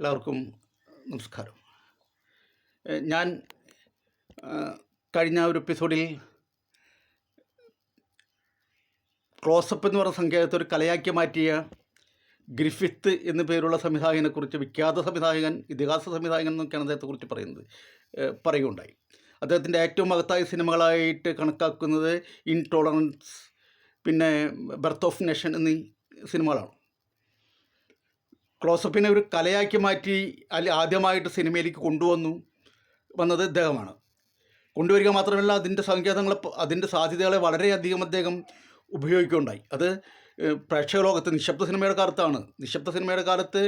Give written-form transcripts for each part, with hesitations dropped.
എല്ലാവർക്കും നമസ്കാരം. ഞാൻ കഴിഞ്ഞ ഒരു എപ്പിസോഡിൽ ക്ലോസപ്പ് എന്ന് പറയുന്ന സംഗീതത്തെ ഒരു കലയാക്കി മാറ്റിയ ഗ്രിഫിത്ത് എന്നു പേരുള്ള സംവിധായകനെക്കുറിച്ച്, വിഖ്യാത സംവിധായകൻ, ഇതിഹാസ സംവിധായകൻ എന്നൊക്കെയാണ് അദ്ദേഹത്തെക്കുറിച്ച് പറയുകയുണ്ടായി. അദ്ദേഹത്തിൻ്റെ ഏറ്റവും മഹത്തായ സിനിമകളായിട്ട് കണക്കാക്കുന്നത് ഇൻടോളറൻസ്, പിന്നെ ബർത്ത് ഓഫ് നേഷൻ എന്നീ സിനിമകളാണ്. ക്ലോസപ്പിനെ ഒരു കലയാക്കി മാറ്റി ആദ്യമായിട്ട് സിനിമയിലേക്ക് വന്നത് ഇദ്ദേഹമാണ്. കൊണ്ടുവരിക മാത്രമല്ല, അതിൻ്റെ സാധ്യതകളെ വളരെയധികം അദ്ദേഹം ഉപയോഗിക്കുകയുണ്ടായി. അത് പ്രേക്ഷക ലോകത്ത്, നിശബ്ദ സിനിമയുടെ കാലത്ത്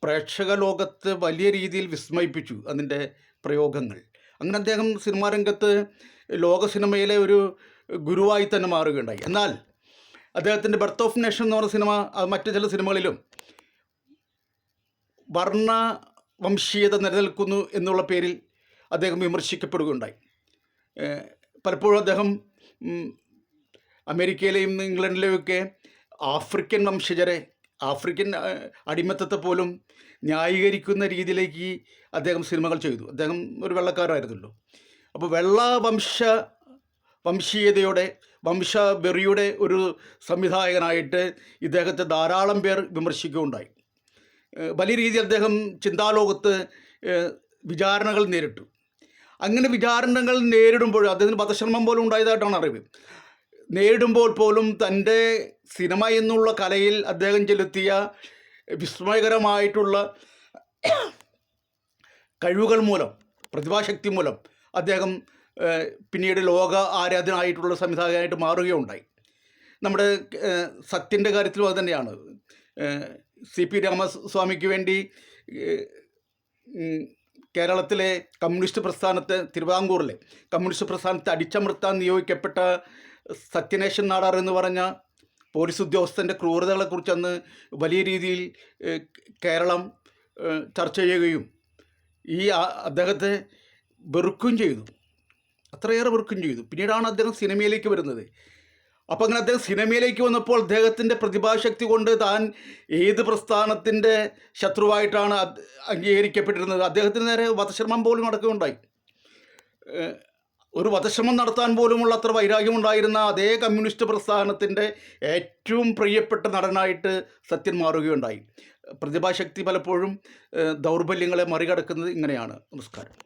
പ്രേക്ഷക ലോകത്ത് വലിയ രീതിയിൽ വിസ്മയിപ്പിച്ചു അതിൻ്റെ പ്രയോഗങ്ങൾ. അങ്ങനെ അദ്ദേഹം സിനിമാ രംഗത്ത് ലോക സിനിമയിലെ ഒരു ഗുരുവായി തന്നെ മാറുകയുണ്ടായി. എന്നാൽ അദ്ദേഹത്തിൻ്റെ ബർത്ത് ഓഫ് നേഷൻ എന്ന് പറഞ്ഞ സിനിമ മറ്റു ചില സിനിമകളിലും വർണ്ണ വംശീയത നിലനിൽക്കുന്നു എന്നുള്ള പേരിൽ അദ്ദേഹം വിമർശിക്കപ്പെടുകയുണ്ടായി. പലപ്പോഴും അദ്ദേഹം അമേരിക്കയിലെയും ഇംഗ്ലണ്ടിലെയൊക്കെ ആഫ്രിക്കൻ വംശജരെ, ആഫ്രിക്കൻ അടിമത്തത്തെ പോലും ന്യായീകരിക്കുന്ന രീതിയിലേക്ക് അദ്ദേഹം സിനിമകൾ ചെയ്തു. അദ്ദേഹം ഒരു വെള്ളക്കാരായിരുന്നല്ലോ. അപ്പോൾ വംശീയതയുടെ, വംശവെറിയുടെ ഒരു സംവിധായകനായിട്ട് ഇദ്ദേഹത്തെ ധാരാളം പേർ വിമർശിക്കുകയുണ്ടായി. വലിയ രീതിയിൽ അദ്ദേഹം ചിന്താലോകത്ത് വിചാരണകൾ നേരിട്ടു. അങ്ങനെ വിചാരണകൾ നേരിടുമ്പോൾ അദ്ദേഹത്തിന് വധശ്രമം പോലും ഉണ്ടായതായിട്ടാണ് അറിവ്. നേരിടുമ്പോൾ പോലും തൻ്റെ സിനിമ എന്നുള്ള കലയിൽ അദ്ദേഹം ചെലുത്തിയ വിസ്മയകരമായിട്ടുള്ള കഴിവുകൾ മൂലം, പ്രതിഭാശക്തി മൂലം അദ്ദേഹം പിന്നീട് ലോക ആരാധനായിട്ടുള്ള സംവിധായകനായിട്ട് മാറുകയുണ്ടായി. നമ്മുടെ സത്യൻ്റെ കാര്യത്തിലും അത് തന്നെയാണ്. CP രാമസ്വാമിക്ക് വേണ്ടി കേരളത്തിലെ കമ്മ്യൂണിസ്റ്റ് പ്രസ്ഥാനത്തെ, തിരുവിതാംകൂറിലെ കമ്മ്യൂണിസ്റ്റ് പ്രസ്ഥാനത്തെ അടിച്ചമർത്താൻ നിയോഗിക്കപ്പെട്ട സത്യനേശൻ നാടാർ എന്ന് പറഞ്ഞ പോലീസ് ഉദ്യോഗസ്ഥൻ്റെ ക്രൂരതകളെക്കുറിച്ച് അന്ന് വലിയ രീതിയിൽ കേരളം ചർച്ച ചെയ്യുകയും അദ്ദേഹത്തെ വെറുക്കുകയും ചെയ്തു. അത്രയേറെ വെറുക്കുകയും ചെയ്തു. പിന്നീടാണ് അദ്ദേഹം സിനിമയിലേക്ക് വരുന്നത്. അപ്പോൾ അങ്ങനെ അദ്ദേഹം സിനിമയിലേക്ക് വന്നപ്പോൾ അദ്ദേഹത്തിൻ്റെ പ്രതിഭാശക്തി കൊണ്ട് താൻ ഏത് പ്രസ്ഥാനത്തിൻ്റെ ശത്രുവായിട്ടാണ് അംഗീകരിക്കപ്പെട്ടിരുന്നത്. അദ്ദേഹത്തിന് നേരെ വധശ്രമം പോലും നടക്കുകയുണ്ടായി. ഒരു വധശ്രമം നടത്താൻ പോലുമുള്ള അത്ര വൈരാഗ്യമുണ്ടായിരുന്ന അതേ കമ്മ്യൂണിസ്റ്റ് പ്രസ്ഥാനത്തിൻ്റെ ഏറ്റവും പ്രിയപ്പെട്ട നടനായിട്ട് സത്യൻ മാറുകയുണ്ടായി. പ്രതിഭാശക്തി പലപ്പോഴും ദൗർബല്യങ്ങളെ മറികടക്കുന്നത് ഇങ്ങനെയാണ്. നമസ്കാരം.